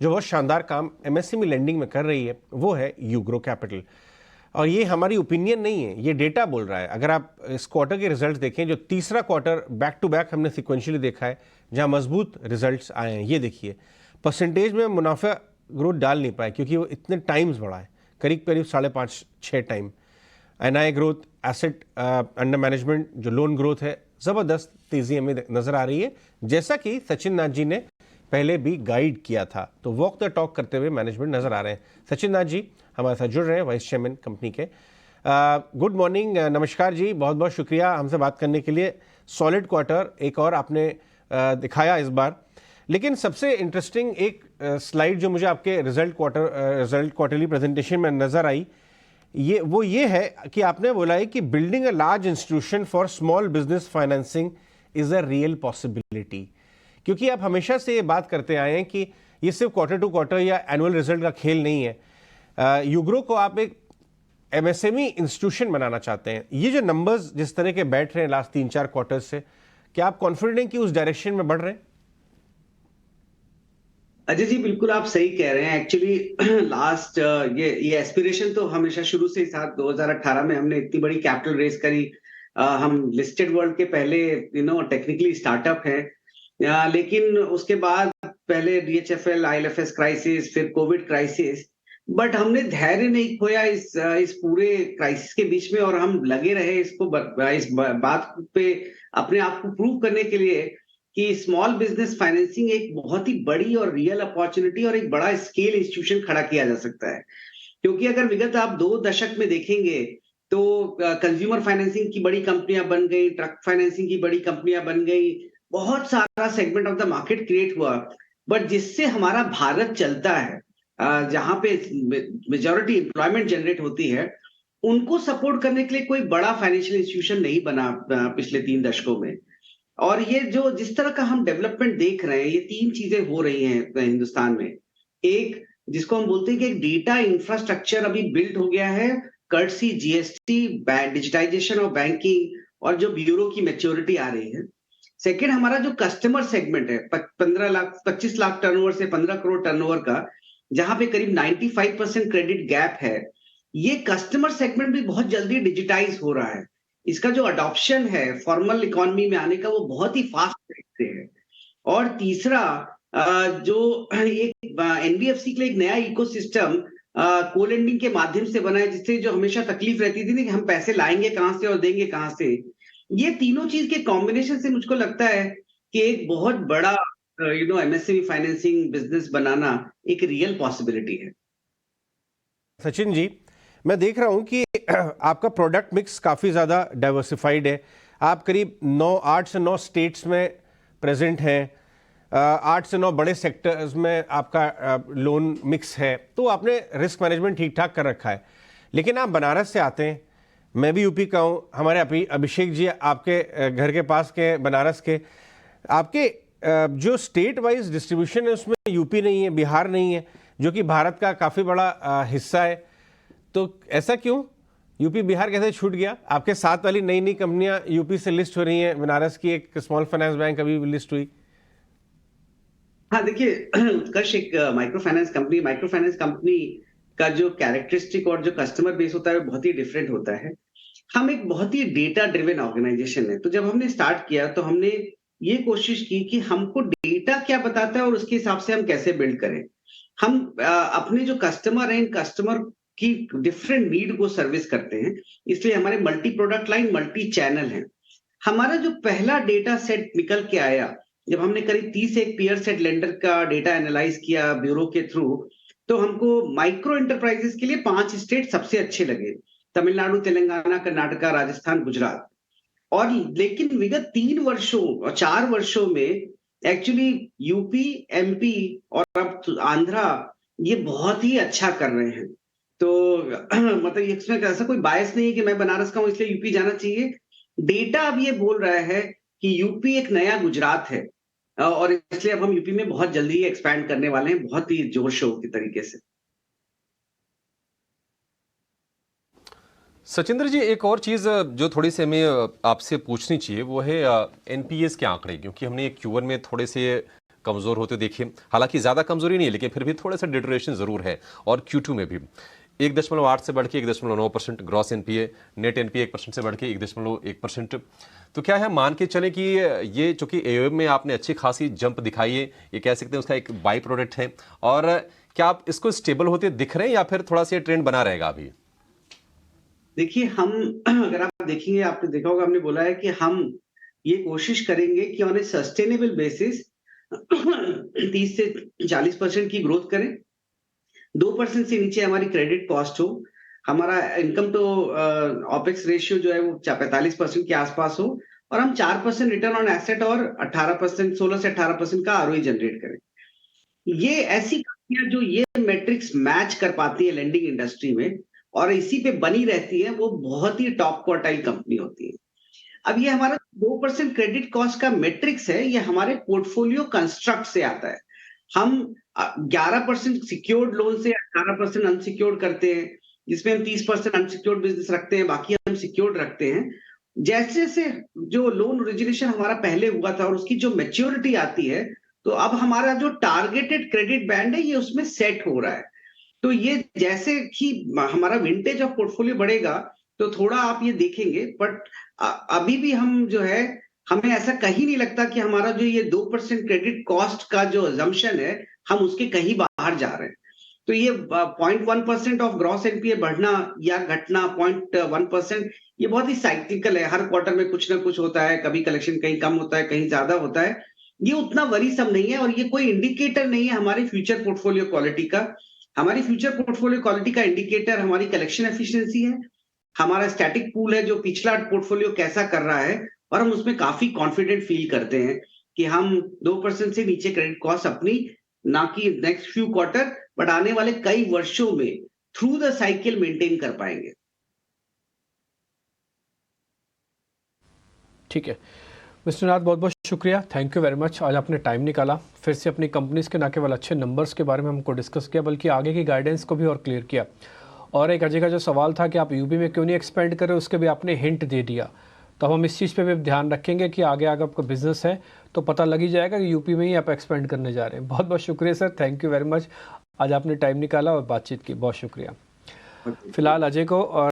जो बहुत शानदार काम एमएसएमई लेंडिंग में कर रही है वो है यूग्रो कैपिटल। और ये हमारी ओपिनियन नहीं है, ये डेटा बोल रहा है। अगर आप इस क्वार्टर के रिजल्ट्स देखें, जो तीसरा क्वार्टर बैक टू बैक हमने सिक्वेंशियली देखा है जहां मजबूत रिजल्ट्स आए हैं। ये देखिए, परसेंटेज में मुनाफा ग्रोथ डाल नहीं पाए क्योंकि वो इतने टाइम्स बढ़ा है, करीब करीब 5.5-6 time. NI growth, asset under management, जो लोन ग्रोथ है, ज़बरदस्त तेज़ी हमें नज़र आ रही है, जैसा कि सचिन नाथ जी ने पहले भी गाइड किया था। तो वॉक द टॉक करते हुए मैनेजमेंट नज़र आ रहे हैं। सचिन नाथ जी हमारे साथ जुड़ रहे हैं, वाइस चेयरमैन कंपनी के। गुड मॉर्निंग, नमस्कार जी, बहुत बहुत शुक्रिया हमसे बात करने के लिए। सॉलिड क्वार्टर एक और आपने दिखाया इस बार, लेकिन सबसे इंटरेस्टिंग एक स्लाइड जो मुझे आपके रिजल्ट क्वार्टरली प्रेजेंटेशन में नज़र आई, ये है कि आपने बोला है कि building a large institution for small business financing is a real possibility. क्योंकि आप हमेशा से ये बात करते आए हैं कि ये सिर्फ क्वार्टर टू क्वार्टर या एनुअल रिजल्ट का खेल नहीं है। यूग्रो को आप एक एमएसएमई इंस्टीट्यूशन बनाना चाहते हैं। ये जो नंबर्स जिस तरह के बैठ रहे हैं लास्ट 3-4 क्वार्टर्स से, क्या आप कॉन्फिडेंट हैं कि उस डायरेक्शन में बढ़ रहे हैं? अजय जी, बिल्कुल आप सही कह रहे हैं। एक्चुअली लास्ट ये एस्पिरेशन तो हमेशा शुरू से ही था। 2018 में हमने इतनी बड़ी कैपिटल रेज करी। हम लिस्टेड वर्ल्ड के पहले टेक्निकली स्टार्टअप हैं। लेकिन उसके बाद पहले डीएचएफएल, आईएलएफएस क्राइसिस, फिर कोविड क्राइसिस, बट हमने धैर्य नहीं खोया इस पूरे क्राइसिस के बीच में, और हम लगे रहे इस बात पे अपने आप को प्रूव करने के लिए कि स्मॉल बिजनेस फाइनेंसिंग एक बहुत ही बड़ी और रियल अपॉर्चुनिटी और एक बड़ा स्केल इंस्टीट्यूशन खड़ा किया जा सकता है। क्योंकि अगर विगत आप 2 दशक में देखेंगे तो कंज्यूमर फाइनेंसिंग की बड़ी कंपनियां बन गई, ट्रक फाइनेंसिंग की बड़ी कंपनियां बन गई, बहुत सारा segment of the market create हुआ। बट जिससे हमारा भारत चलता है, जहां पे मेजॉरिटी एम्प्लॉयमेंट जनरेट होती है, उनको सपोर्ट करने के लिए कोई बड़ा फाइनेंशियल इंस्टीट्यूशन नहीं बना पिछले 3 दशकों में। और ये जो जिस तरह का हम डेवलपमेंट देख रहे हैं, ये 3 चीजें हो रही हैं हिंदुस्तान में। एक, जिसको हम बोलते हैं कि एक डेटा इंफ्रास्ट्रक्चर अभी बिल्ड हो गया है, courtesy GST, digitization of banking, और जो ब्यूरो की मैच्योरिटी आ रही है। सेकेंड, हमारा जो कस्टमर सेगमेंट है 25 लाख टर्नओवर से 15 करोड़ टर्नओवर का, जहां पे करीब 95% क्रेडिट गैप है, ये कस्टमर सेगमेंट भी बहुत जल्दी डिजिटाइज हो रहा है। इसका जो अडॉप्शन है फॉर्मल इकोनॉमी में आने का, वो बहुत ही फास्ट देखते हैं। और तीसरा, जो एक एनबीएफसी के लिए एक नया इकोसिस्टम को लेंडिंग के माध्यम से बना है, जिससे जो हमेशा तकलीफ रहती थी ना कि हम पैसे लाएंगे कहां से और देंगे कहां से, ये तीनों चीज के कॉम्बिनेशन से मुझको लगता है कि एक बहुत बड़ा एमएसएमई फाइनेंसिंग बिजनेस बनाना एक रियल पॉसिबिलिटी है। सचिन जी, मैं देख रहा हूं कि आपका प्रोडक्ट मिक्स काफ़ी ज़्यादा डाइवर्सिफाइड है। आप करीब 8 से 9 स्टेट्स में प्रेजेंट हैं। 8 से 9 बड़े सेक्टर्स में आपका लोन मिक्स है, तो आपने रिस्क मैनेजमेंट ठीक ठाक कर रखा है। लेकिन आप बनारस से आते हैं, मैं भी यूपी का हूँ, हमारे अभिषेक जी आपके घर के पास के बनारस के। आपके जो स्टेट वाइज डिस्ट्रीब्यूशन है उसमें यूपी नहीं है, बिहार नहीं है, जो कि भारत का काफ़ी बड़ा हिस्सा है। तो ऐसा क्यों? यूपी बिहार कैसे छूट गया? आपके साथ वाली नई नई कंपनियां यूपी से लिस्ट हो रही हैं, बनारस की एक स्मॉल फाइनेंस बैंक अभी लिस्ट हुई। हाँ, देखिए, उत्कर्ष एक माइक्रो फाइनेंस कंपनी का जो कैरेक्टरिस्टिक और जो कस्टमर बेस होता है वो बहुत ही डिफरेंट होता है। हम एक बहुत ही डेटा ड्रिवन ऑर्गेनाइजेशन है। तो जब हमने स्टार्ट किया तो हमने ये कोशिश की कि हमको डेटा क्या बताता है और उसके हिसाब से हम कैसे बिल्ड करें। हम अपने जो कस्टमर हैं, कस्टमर की डिफरेंट नीड को सर्विस करते हैं, इसलिए हमारे multi product line, multi channel है। हमारा जो पहला डेटा सेट निकल के आया, जब हमने करीब 30 एक पीयर सेट लेंडर का डेटा एनालाइज किया ब्यूरो के थ्रू, तो हमको माइक्रो एंटरप्राइजेस के लिए 5 स्टेट सबसे अच्छे लगे: तमिलनाडु, तेलंगाना, कर्नाटका, राजस्थान, गुजरात। और लेकिन विगत 3 वर्षों और 4 वर्षों में एक्चुअली यूपी, एमपी और अब आंध्रा, ये बहुत ही अच्छा कर रहे हैं। तो मतलब इसमें ऐसा कोई बायस नहीं है कि मैं बनारस का हूं इसलिए यूपी जाना चाहिए। डेटा अब ये बोल रहा है कि यूपी एक नया गुजरात है, और इसलिए अब हम यूपी में बहुत जल्दी ही एक्सपैंड करने वाले हैं, बहुत ही जोर शोर के तरीके से। सचिंद्र जी, एक और चीज़ जो थोड़ी सी हमें आपसे पूछनी चाहिए वो है एनपीएस के आंकड़े, क्योंकि हमने Q1 में थोड़े से कमज़ोर होते देखिए। हालांकि ज़्यादा कमज़ोरी नहीं है, लेकिन फिर भी थोड़ा सा डिटोरेशन ज़रूर है। और Q2 में भी 1.8 से बढ़ के 1.9% ग्रॉस एनपीए, नेट एनपीए 1% से बढ़ के 1.1%। तो क्या है, मान के चले कि ये चूंकि एओएम में आपने अच्छी खासी जंप दिखाई है, ये कह सकते हैं उसका एक बाई प्रोडक्ट है। और क्या आप इसको स्टेबल होते दिख रहे हैं या फिर थोड़ा सा ट्रेंड बना रहेगा अभी? देखिए, हम अगर आप देखेंगे, आपने देखा होगा, हमने बोला है कि हम ये कोशिश करेंगे कि ऑन ए सस्टेनेबल बेसिस 30 से 40% की ग्रोथ करें। 2% से नीचे हमारी क्रेडिट कॉस्ट हो, हमारा इनकम टू ऑपेक्स रेशियो जो है वो 45% के आसपास हो, और हम 4% रिटर्न ऑन एसेट और 18%, 16 से 18% का आरओई जनरेट करें। ये ऐसी कंपनियां जो ये मैट्रिक्स मैच कर पाती है लेंडिंग इंडस्ट्री में और इसी पे बनी रहती है, वो बहुत ही टॉप क्वार्टाइल कंपनी होती है। अब ये हमारा 2% क्रेडिट कॉस्ट का मैट्रिक्स है, ये हमारे पोर्टफोलियो कंस्ट्रक्ट से आता है। हम 11% सिक्योर्ड लोन से 18% अनसिक्योर्ड करते हैं, जिसमें हम 30% अनसिक्योर्ड बिजनेस रखते हैं, बाकी हम सिक्योर्ड रखते हैं। जैसे जैसे जो लोन ओरिजिनेशन हमारा पहले हुआ था और उसकी जो मैच्योरिटी आती है, तो अब हमारा जो टारगेटेड क्रेडिट बैंड है ये उसमें सेट हो रहा है। तो ये जैसे ही हमारा विंटेज ऑफ पोर्टफोलियो बढ़ेगा, तो थोड़ा आप ये देखेंगे, बट अभी भी हम जो है, हमें ऐसा कहीं नहीं लगता कि हमारा जो ये 2% क्रेडिट कॉस्ट का जो अजम्पशन है, हम उसके कहीं बाहर जा रहे हैं। तो ये 0.1% ऑफ ग्रॉस एनपीए बढ़ना या घटना 0.1%, ये बहुत ही साइक्लिकल है। हर क्वार्टर में कुछ ना कुछ होता है, कभी कलेक्शन कहीं कम होता है, कहीं ज्यादा होता है। ये उतना वरीसम नहीं है और ये कोई इंडिकेटर नहीं है हमारे फ्यूचर पोर्टफोलियो क्वालिटी का। हमारी फ्यूचर पोर्टफोलियो क्वालिटी का इंडिकेटर हमारी कलेक्शन एफिशिएंसी है, हमारा स्टैटिक पूल है जो पिछला पोर्टफोलियो कैसा कर रहा है, और हम उसमें काफी कॉन्फिडेंट फील करते हैं कि हम 2% से नीचे क्रेडिट कॉस्ट अपनी, ना कि नेक्स्ट फ्यू क्वार्टर, बट आने वाले कई वर्षों में थ्रू द साइकिल मेंटेन कर पाएंगे। ठीक है मिस्टर नाथ, बहुत बहुत शुक्रिया, थैंक यू वेरी मच। आज आपने टाइम निकाला, फिर से अपनी कंपनीज के ना केवल अच्छे नंबर्स के बारे में हमको डिस्कस किया, बल्कि आगे की गाइडेंस को भी और क्लियर किया। और एक अजय का जो सवाल था कि आप यूपी में क्यों नहीं एक्सपेंड करें, उसके भी आपने हिंट दे दिया। तो हम इस चीज़ पे भी ध्यान रखेंगे कि आगे अगर आपका बिजनेस है तो पता लग ही जाएगा कि यूपी में ही आप एक्सपेंड करने जा रहे हैं। बहुत बहुत शुक्रिया sir, thank you very much. आज आपने टाइम निकाला और बातचीत की, बहुत शुक्रिया। फिलहाल अजय को और